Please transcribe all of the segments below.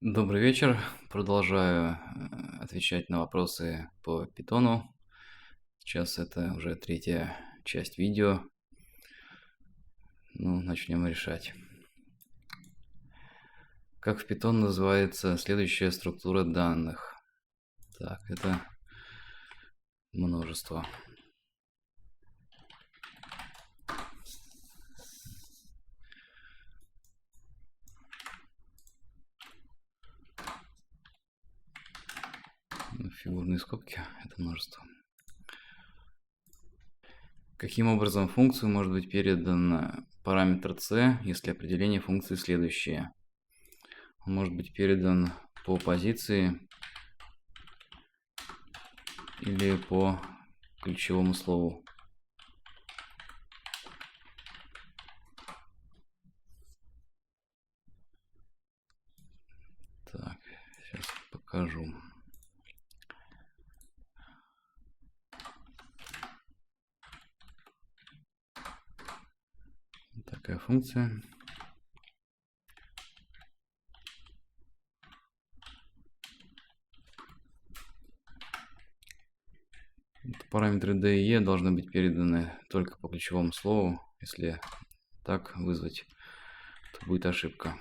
Добрый вечер. Продолжаю отвечать на вопросы по питону. Сейчас это уже третья часть видео. Ну, начнем решать. Как в Python называется следующая структура данных? Так, это множество. Фигурные скобки – это множество. Каким образом функцию может быть передан параметр c, если определение функции следующее? Он может быть передан по позиции или по ключевому слову. Так, сейчас покажу. Такая функция. Параметры d и e должны быть переданы только по ключевому слову. Если так вызвать, то будет ошибка.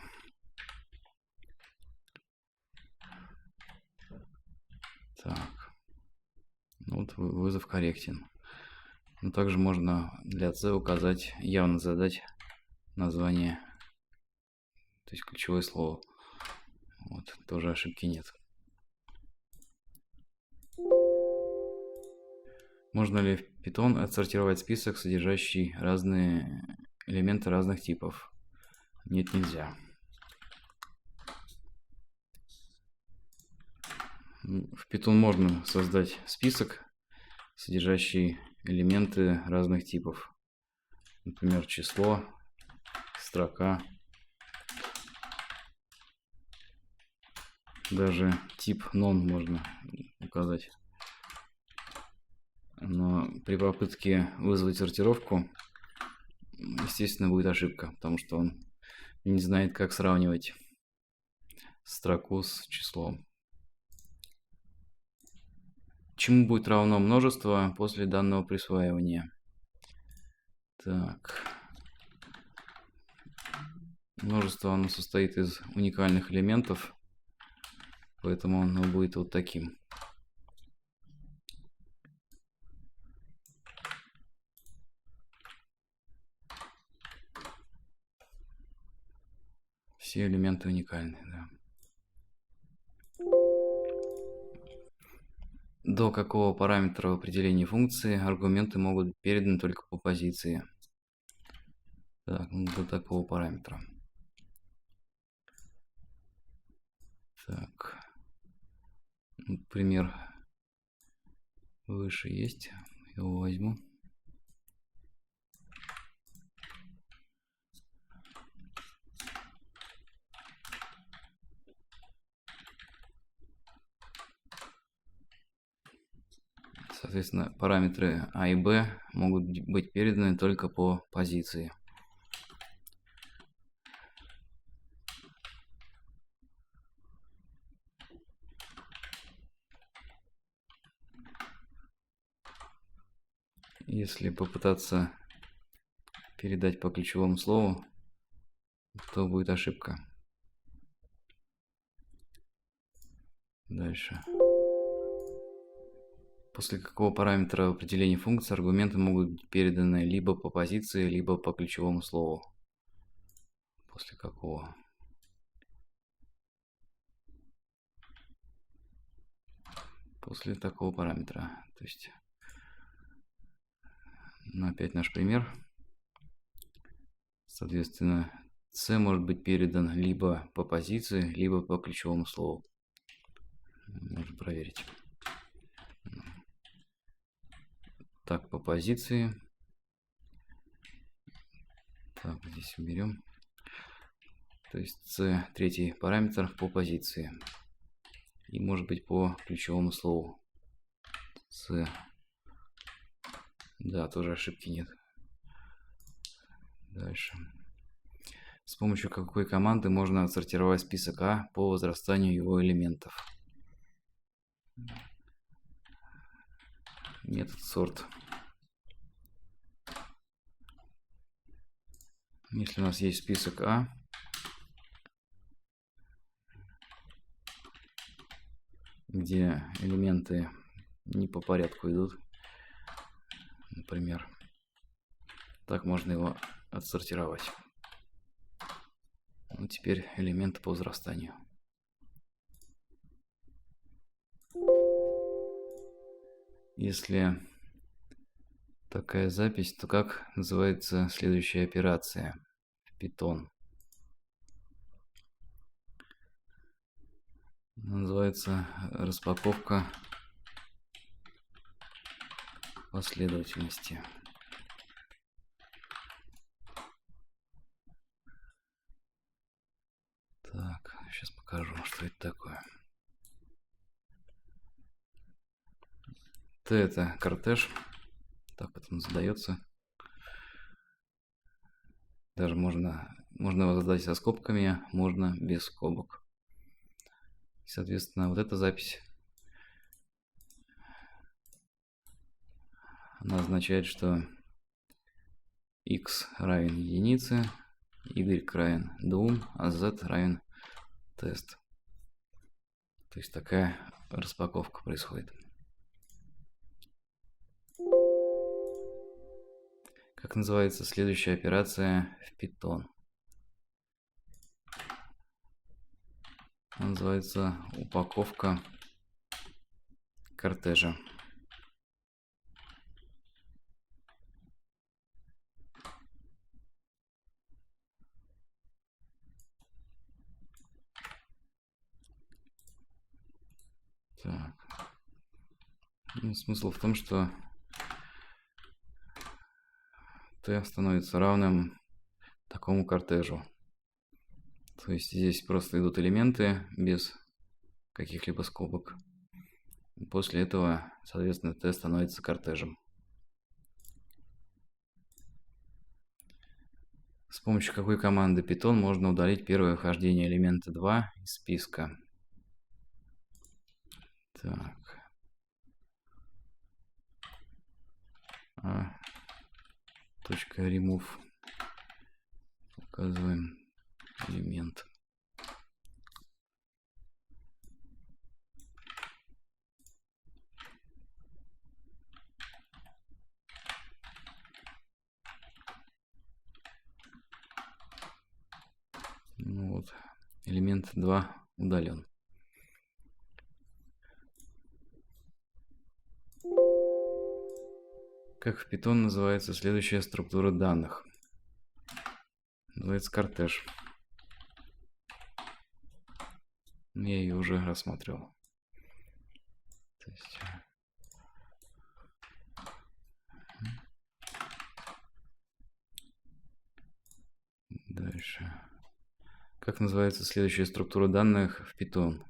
Так. Ну вот вызов корректен. Но также можно для c указать, явно задать название, то есть ключевое слово. Вот, тоже ошибки нет. Можно ли в Python отсортировать список, содержащий разные элементы разных типов? Нет, нельзя. В Python можно создать список, содержащий элементы разных типов. Например, число, строка. Даже тип non можно указать. Но при попытке вызвать сортировку, естественно, будет ошибка, потому что он не знает, как сравнивать строку с числом. Чему будет равно множество после данного присваивания? Так. Множество оно состоит из уникальных элементов, поэтому оно будет вот таким. Все элементы уникальны, да. До какого параметра в определении функции аргументы могут быть переданы только по позиции? Так, ну, до такого параметра. Так. Пример выше есть. Его возьму. Соответственно, параметры А и Б могут быть переданы только по позиции. Если попытаться передать по ключевому слову, то будет ошибка. Дальше. После какого параметра в определении функции аргументы могут быть переданы либо по позиции, либо по ключевому слову? После какого? После такого параметра. То есть, ну, опять наш пример. Соответственно, c может быть передан либо по позиции, либо по ключевому слову. Можно проверить. Так, по позиции. Так, здесь уберем. То есть c третий параметр по позиции. И может быть по ключевому слову. c. Да, тоже ошибки нет. Дальше. С помощью какой команды можно отсортировать список А по возрастанию его элементов? Метод сорт. Если у нас есть список А, где элементы не по порядку идут, например, так можно его отсортировать. Ну, теперь элементы по возрастанию. Если такая запись, то как называется следующая операция в Python? Называется распаковка последовательности. Так, сейчас покажу, что это такое. Т это кортеж, так вот он задается. Даже можно его задать со скобками, можно без скобок. Соответственно, вот эта запись, она означает, что x равен единице, y равен 2, а z равен тест. То есть такая распаковка происходит. Как называется следующая операция в Python? Она называется упаковка кортежа. Так. Ну, смысл в том, что t становится равным такому кортежу. То есть здесь просто идут элементы без каких-либо скобок. После этого, соответственно, t становится кортежем. С помощью какой команды Python можно удалить первое вхождение элемента 2 из списка? Так. .remove. Указываем элемент. Ну вот, элемент 2 удален. Как в Python называется следующая структура данных? Называется кортеж. Я ее уже рассматривал. То есть... Дальше. Как называется следующая структура данных в Python?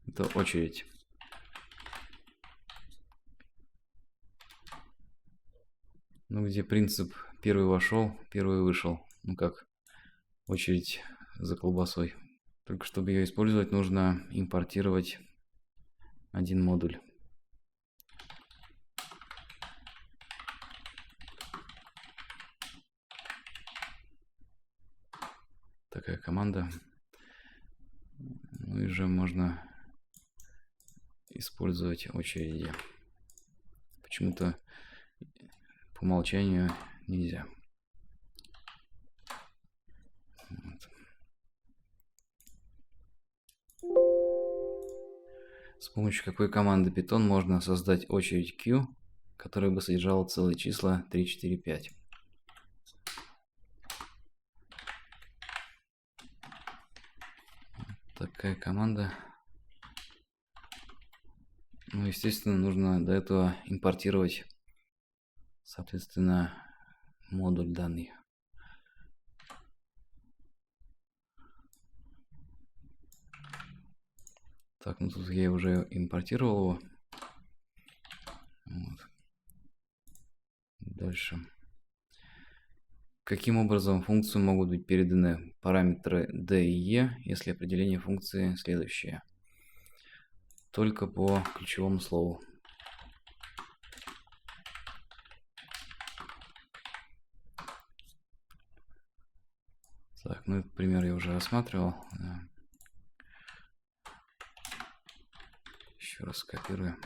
Это очередь. Ну, где принцип первый вошел, первый вышел. Ну, как очередь за колбасой. Только чтобы ее использовать, нужно импортировать один модуль. Такая команда. Ну и же можно использовать очереди. Почему-то по умолчанию нельзя. Вот. С помощью какой команды Python можно создать очередь Q, которая бы содержала целые числа 3, 4, 5? Такая команда. Ну, естественно, нужно до этого импортировать, соответственно, модуль данный. Так, ну тут я уже импортировал его. Вот. Дальше. Каким образом в функцию могут быть переданы параметры d и e, если определение функции следующее? Только по ключевому слову. Так, ну этот пример я уже рассматривал. Еще раз скопирую.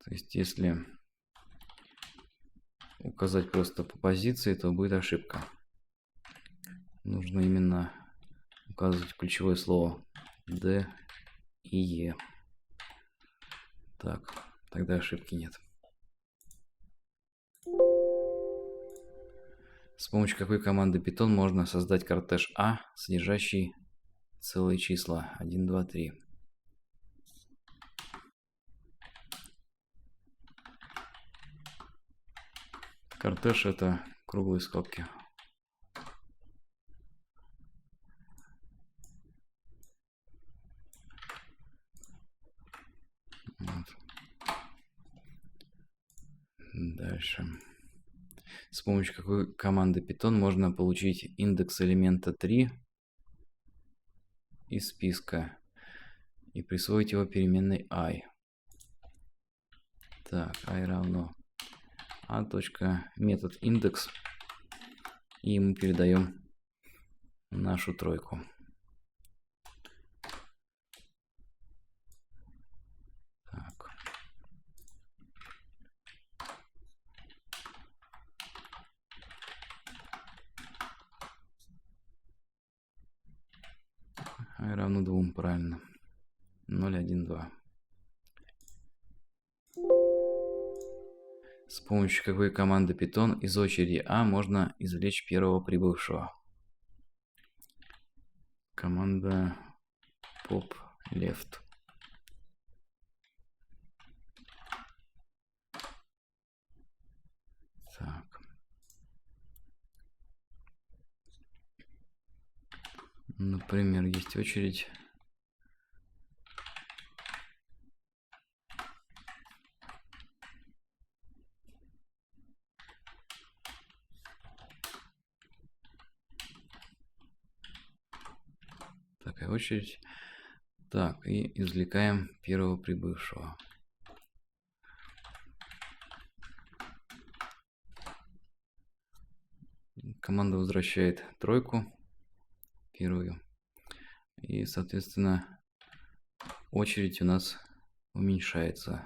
То есть, если указать просто по позиции, то будет ошибка. Нужно именно указывать ключевое слово D и E. Так, тогда ошибки нет. С помощью какой команды Python можно создать кортеж А, содержащий целые числа 1, 2, 3? Кортеж — это круглые скобки. Вот. Дальше. С помощью какой команды Python можно получить индекс элемента 3 из списка и присвоить его переменной i? Так, i равно a. Метод индекс, и мы передаем нашу тройку. Так. i равно 2, правильно. 0, 1, 2. С помощью какой команды Python из очереди A можно извлечь первого прибывшего? Команда pop left. Так. Например, есть очередь. Такая очередь. Так, и извлекаем первого прибывшего. Команда возвращает тройку, первую. И, соответственно, очередь у нас уменьшается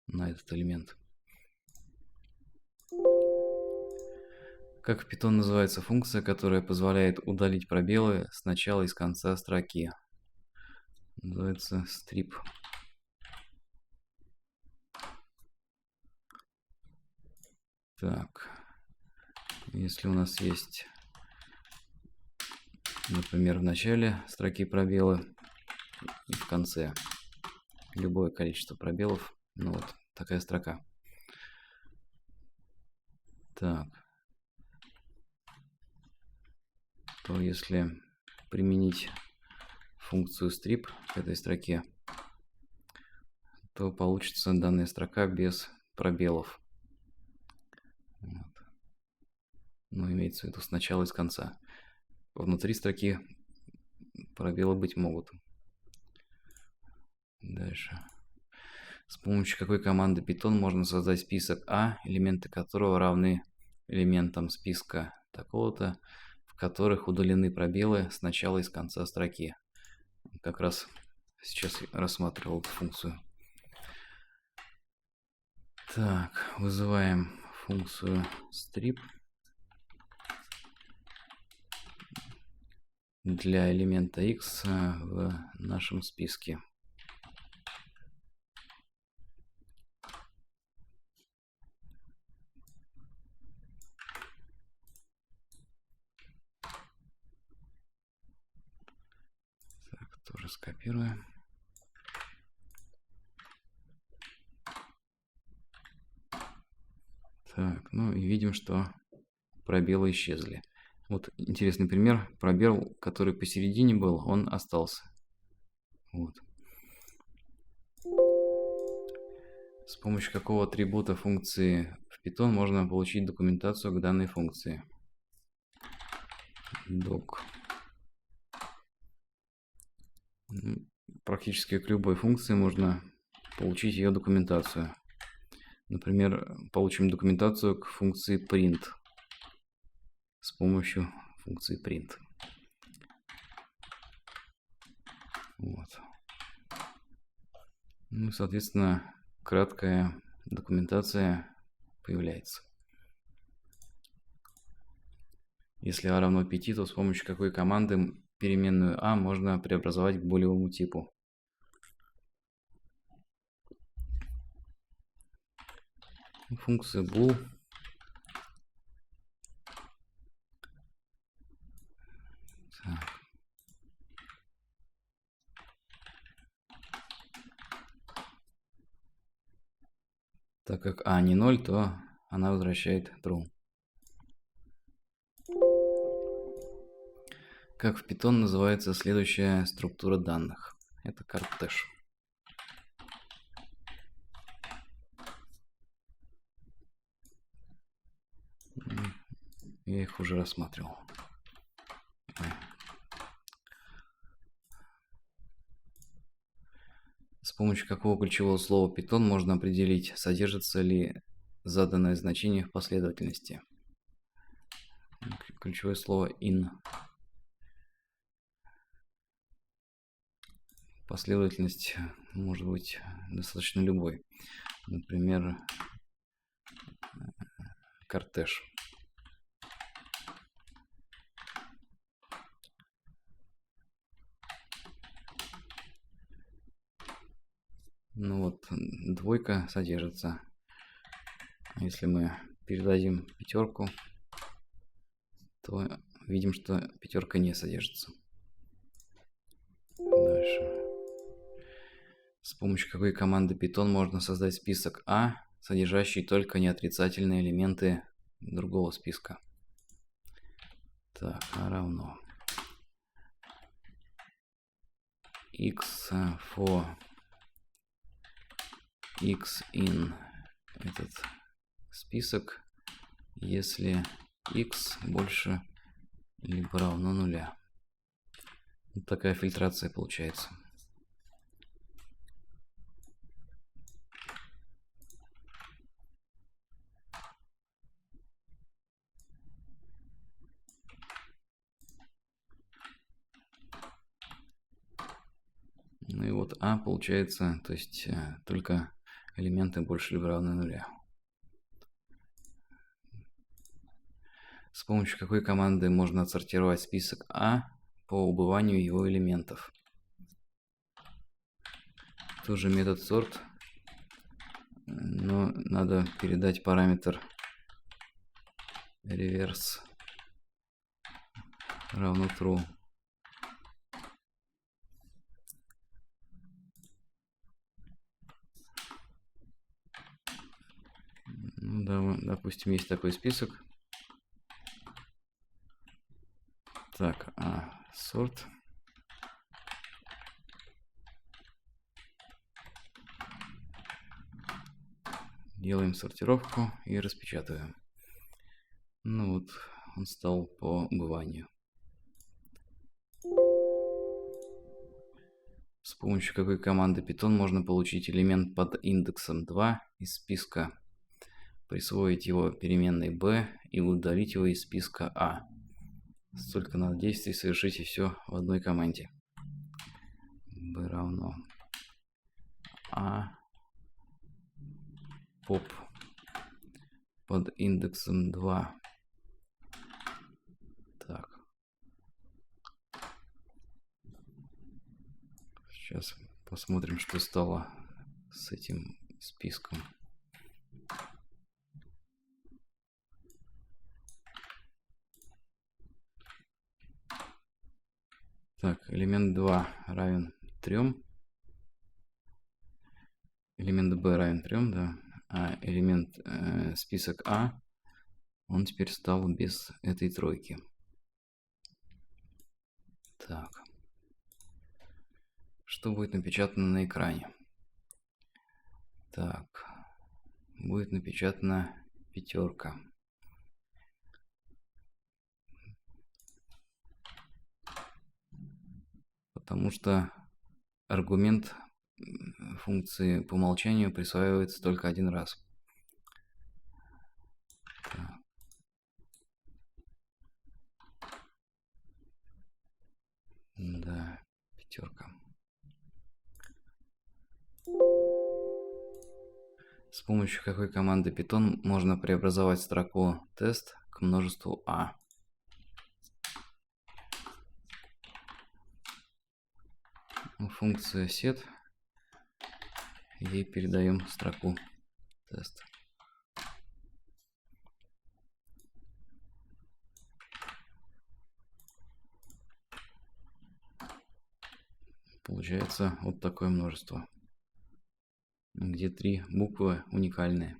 на этот элемент. Как в Python называется функция, которая позволяет удалить пробелы с начала и с конца строки? Называется strip. Так, если у нас есть, например, в начале строки пробелы и в конце любое количество пробелов, ну вот такая строка. Так, то если применить функцию strip к этой строке, то получится данная строка без пробелов. Вот. Но имеется в виду с начала и с конца. Внутри строки пробелы быть могут. Дальше. С помощью какой команды Python можно создать список А, элементы которого равны элементам списка такого-то, в которых удалены пробелы с начала и с конца строки? Как раз сейчас рассматривал эту функцию. Так, вызываем функцию strip для элемента x в нашем списке. Так, тоже скопируем. Так, ну и видим, что пробелы исчезли. Вот интересный пример. Пробел, который посередине был, он остался. Вот. С помощью какого атрибута функции в Python можно получить документацию к данной функции? Doc. Практически к любой функции можно получить ее документацию. Например, получим документацию к функции print с помощью функции print. Вот. Ну, соответственно, краткая документация появляется. Если a равно 5, то с помощью какой команды переменную a можно преобразовать к булевому типу? Функция bool. Так. Так как a не 0, то она возвращает true. Как в Python называется следующая структура данных? Это картеж. Я их уже рассматривал. С помощью какого ключевого слова Python можно определить, содержится ли заданное значение в последовательности? Ключевое слово in. Последовательность может быть достаточно любой. Например, кортеж. Ну вот, двойка содержится. Если мы передадим пятерку, то видим, что пятерка не содержится. Дальше. С помощью какой команды Python можно создать список А, содержащий только неотрицательные элементы другого списка? Так, А равно x for x in этот список, если x больше либо равно нуля. Вот такая фильтрация получается. Ну и вот А получается, то есть только элементы больше либо равны нуля. С помощью какой команды можно отсортировать список А по убыванию его элементов? Тоже метод sort, но надо передать параметр reverse равно true. Ну, да, допустим, есть такой список. Так, sort. Делаем сортировку и распечатываем. Ну вот, он стал по убыванию. С помощью какой команды Python можно получить элемент под индексом 2 из списка, присвоить его переменной b и удалить его из списка A? Столько надо действий совершить, и все в одной команде. b равно a pop под индексом 2. Так. Сейчас посмотрим, что стало с этим списком. Так, элемент 2 равен 3. Элемент b равен 3, да. А элемент список А, он теперь стал без этой тройки. Так. Что будет напечатано на экране? Так, будет напечатана пятерка. Потому что аргумент функции по умолчанию присваивается только один раз. Так. Да, пятерка. С помощью какой команды Python можно преобразовать строку тест к множеству А? Функция set, ей передаем строку тест. Получается вот такое множество, где 3 буквы уникальные.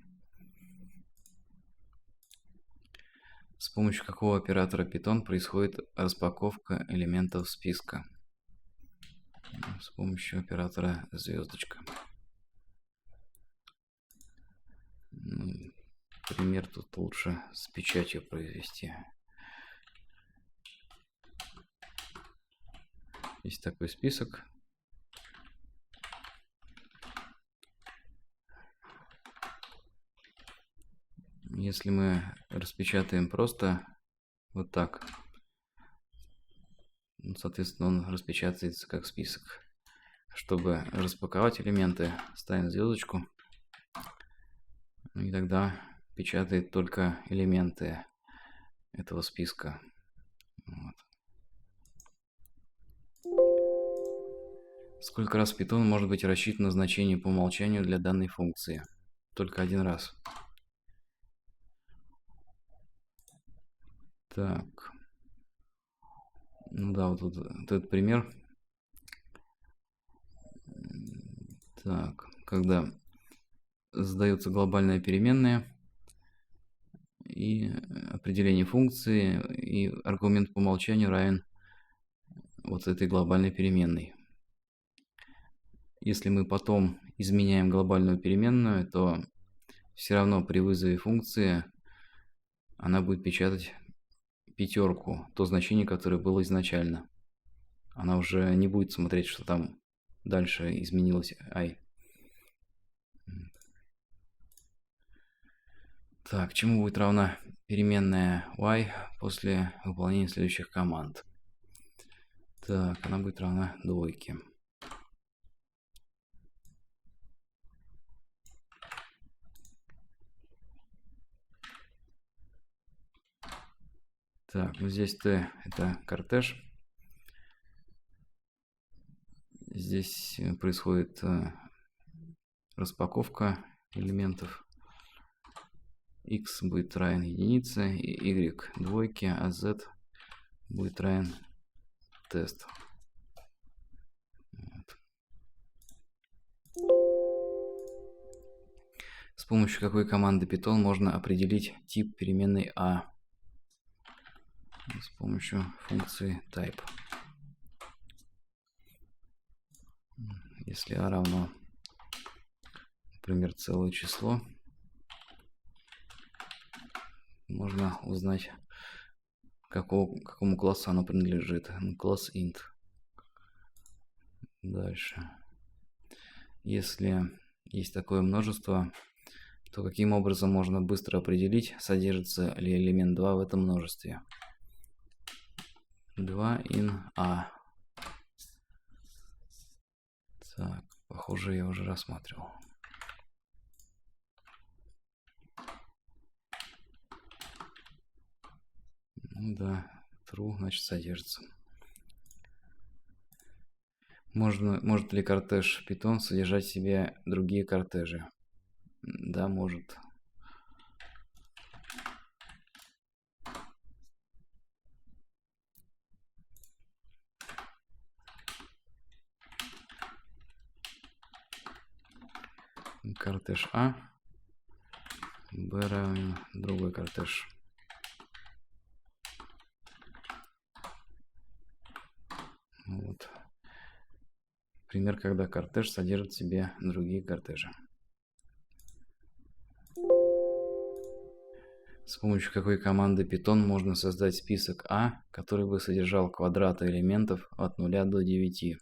С помощью какого оператора Python происходит распаковка элементов списка? С помощью оператора звездочка. Пример тут лучше с печатью произвести. Есть такой список. Если мы распечатаем просто вот так, соответственно, он распечатается как список. Чтобы распаковать элементы, ставим звездочку, и тогда печатает только элементы этого списка. Вот. Сколько раз Python может быть рассчитано значение по умолчанию для данной функции? Только один раз. Так. Ну да, вот этот пример. Так, когда задается глобальная переменная и определение функции, и аргумент по умолчанию равен вот этой глобальной переменной. Если мы потом изменяем глобальную переменную, то все равно при вызове функции она будет печатать пятерку, то значение, которое было изначально. Она уже не будет смотреть, что там дальше изменилось i. Так, чему будет равна переменная y после выполнения следующих команд? Так, она будет равна двойке. Так, ну здесь t это кортеж. Здесь происходит распаковка элементов. X будет равен единице, y двойке, а z будет равен тест. Вот. С помощью какой команды Python можно определить тип переменной a? С помощью функции type. Если a равно, например, целое число, можно узнать, какому классу оно принадлежит. Класс int. Дальше. Если есть такое множество, то каким образом можно быстро определить, содержится ли элемент 2 в этом множестве? 2 in a. Так, похоже, я уже рассматривал. Ну да, true, значит, содержится. Может ли кортеж Python содержать в себе другие кортежи? Да, может. Кортеж А, Б равен другой кортеж. Вот. Пример, когда кортеж содержит в себе другие кортежи. С помощью какой команды Python можно создать список А, который бы содержал квадраты элементов от 0 до 9?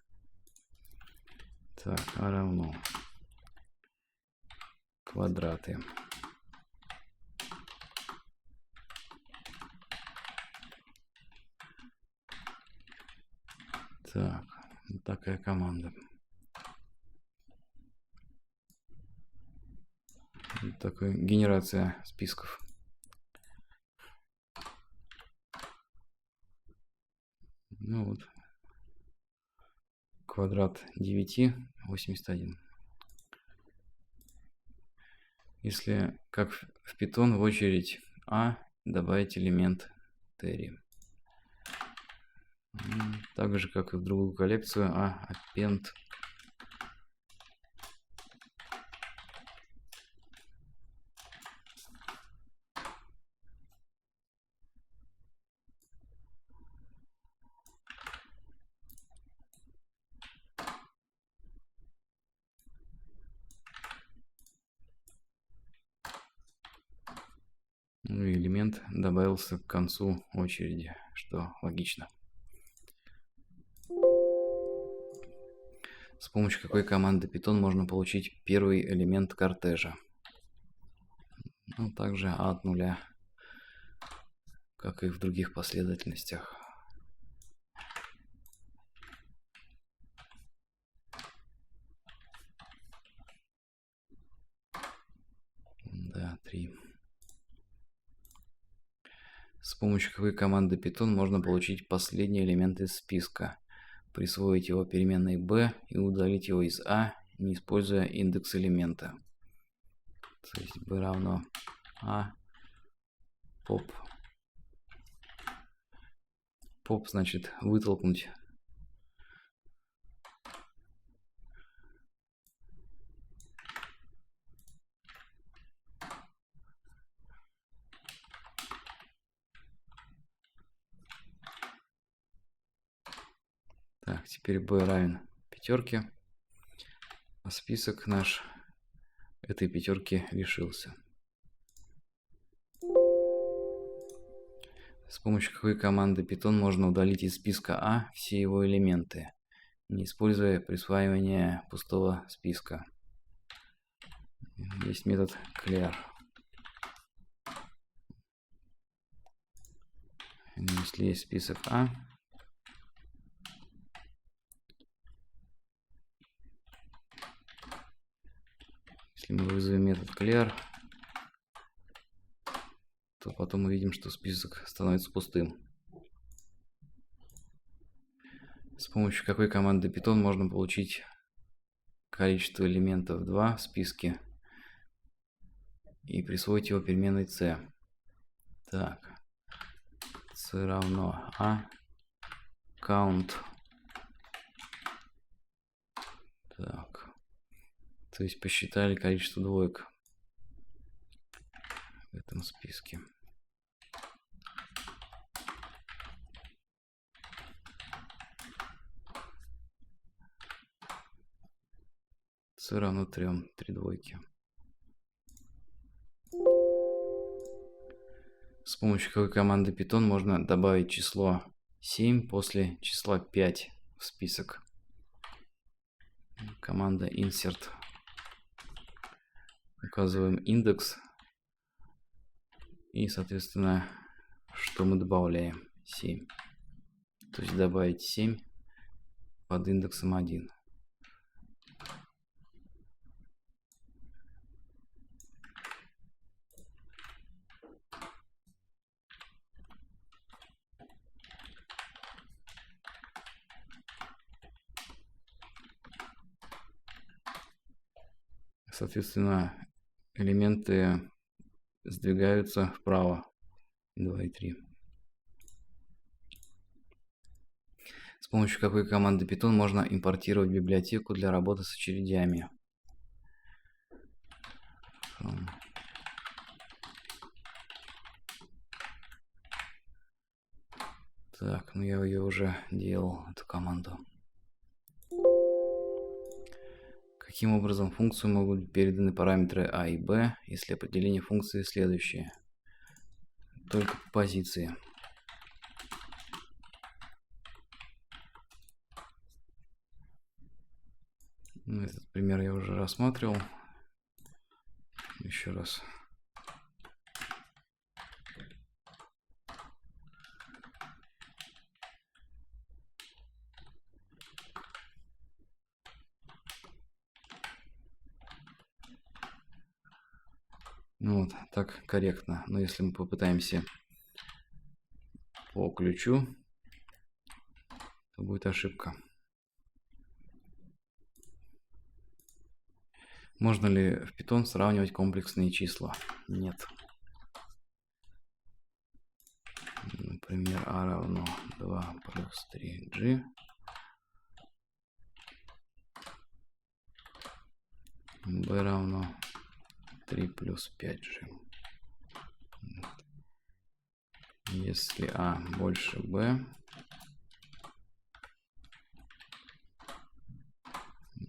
Так, А равно квадраты. Так, вот такая команда. Вот такая генерация списков. Ну вот. Квадрат 9, 81. Если, как в Python, в очередь А добавить элемент Terry. Так же, как и в другую коллекцию А, append. Ну и элемент добавился к концу очереди, что логично. С помощью какой команды Python можно получить первый элемент кортежа? Ну, также А от 0, как и в других последовательностях. Да, 3. С помощью какой команды Python можно получить последний элемент из списка, присвоить его переменной b и удалить его из А, не используя индекс элемента. То есть b равно А pop. Pop значит вытолкнуть. Так, теперь b равен 5, а список наш этой 5 лишился. С помощью какой команды Python можно удалить из списка А все его элементы, не используя присваивание пустого списка? Есть метод clear. Если есть список А, если мы вызовем метод clear, то потом мы видим, что список становится пустым. С помощью какой команды Python можно получить количество элементов 2 в списке и присвоить его переменной c? Так, c равно A count. Так, то есть посчитали количество двоек в этом списке. C равно 3, 3 двойки. С помощью какой команды Python можно добавить число 7 после числа 5 в список? Команда insert. Указываем индекс и, соответственно, что мы добавляем? 7. То есть добавить 7 под индексом 1. Соответственно, элементы сдвигаются вправо. 2 и 3. С помощью какой команды Python можно импортировать библиотеку для работы с очередями? Так, ну я ее уже делал, эту команду. Каким образом в функцию могут быть переданы параметры А и Б, если определение функции следующее? только по позиции. Этот пример я уже рассматривал. Еще раз. Ну вот, так корректно. Но если мы попытаемся по ключу, то будет ошибка. Можно ли в Python сравнивать комплексные числа? Нет. Например, a равно 2 плюс 3g. b равно 3 плюс 5g. Если a больше b,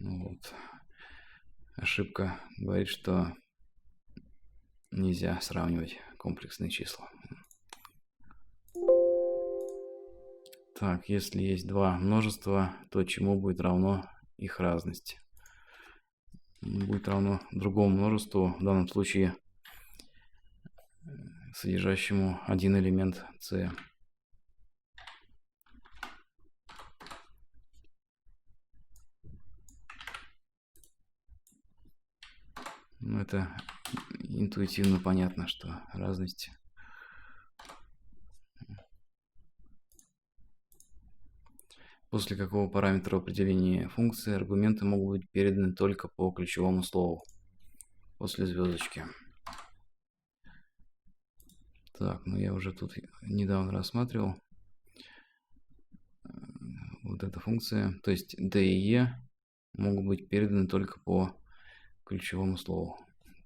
вот, ошибка говорит, что нельзя сравнивать комплексные числа. Так, если есть два множества, то чему будет равно их разность? Будет равно другому множеству, в данном случае содержащему один элемент c. Ну, это интуитивно понятно, что разность. После какого параметра определения функции аргументы могут быть переданы только по ключевому слову. После звездочки. Так, ну я уже тут недавно рассматривал. Вот эта функция. То есть d и e могут быть переданы только по ключевому слову.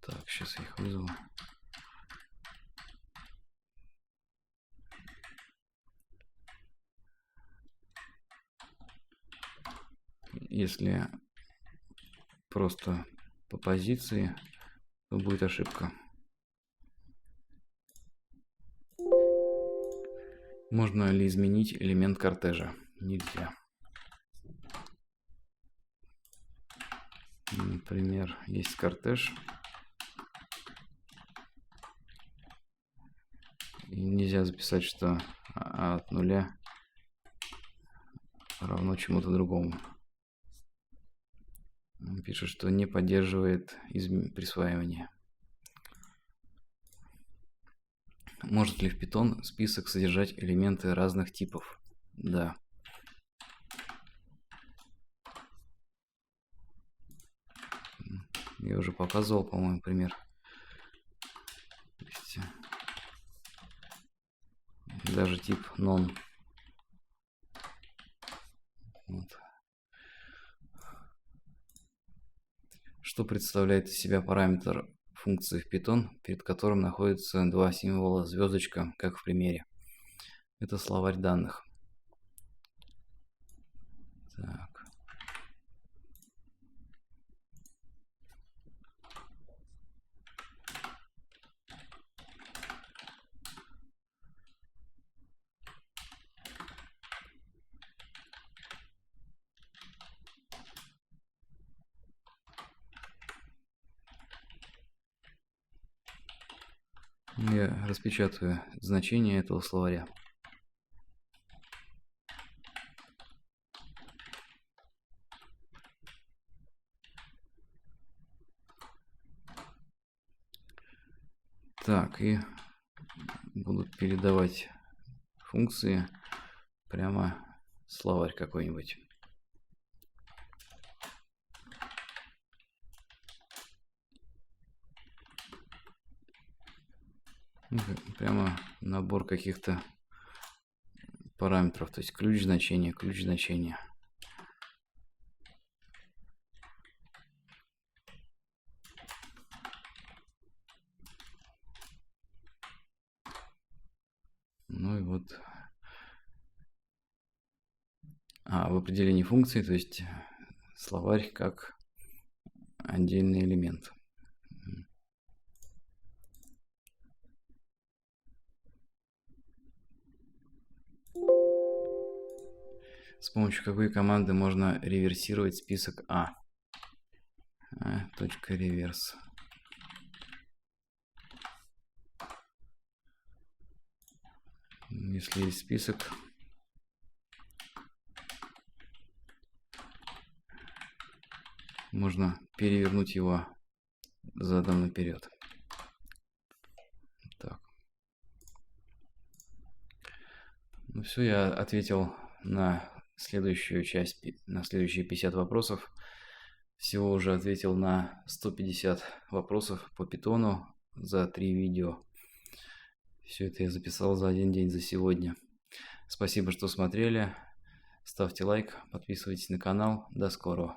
Так, сейчас я их вызову. Если просто по позиции, то будет ошибка. Можно ли изменить элемент кортежа? Нельзя. Например, есть кортеж. И нельзя записать, что от нуля равно чему-то другому. Он пишет, что не поддерживает присваивание. Может ли в Python список содержать элементы разных типов? Да. Я уже показывал, по-моему, пример. Даже тип non. Вот. Что представляет из себя параметр функции в Python, перед которым находятся два символа звездочка, как в примере? Это словарь данных. Так. Я распечатаю значение этого словаря. Так, и буду передавать функции прямо словарь какой-нибудь. Прямо набор каких-то параметров, то есть ключ значения, ключ значения. Ну и вот. В определении функции, то есть словарь как отдельный элемент. С помощью какой команды можно реверсировать список А? Точка реверс. Если есть список, можно перевернуть его задом наперед. Так. Ну все, я ответил на следующую часть, на следующие 50 вопросов. Всего уже ответил на 150 вопросов по питону за 3 видео. Все это я записал за один день, за сегодня. Спасибо, что смотрели. Ставьте лайк, подписывайтесь на канал. До скорого.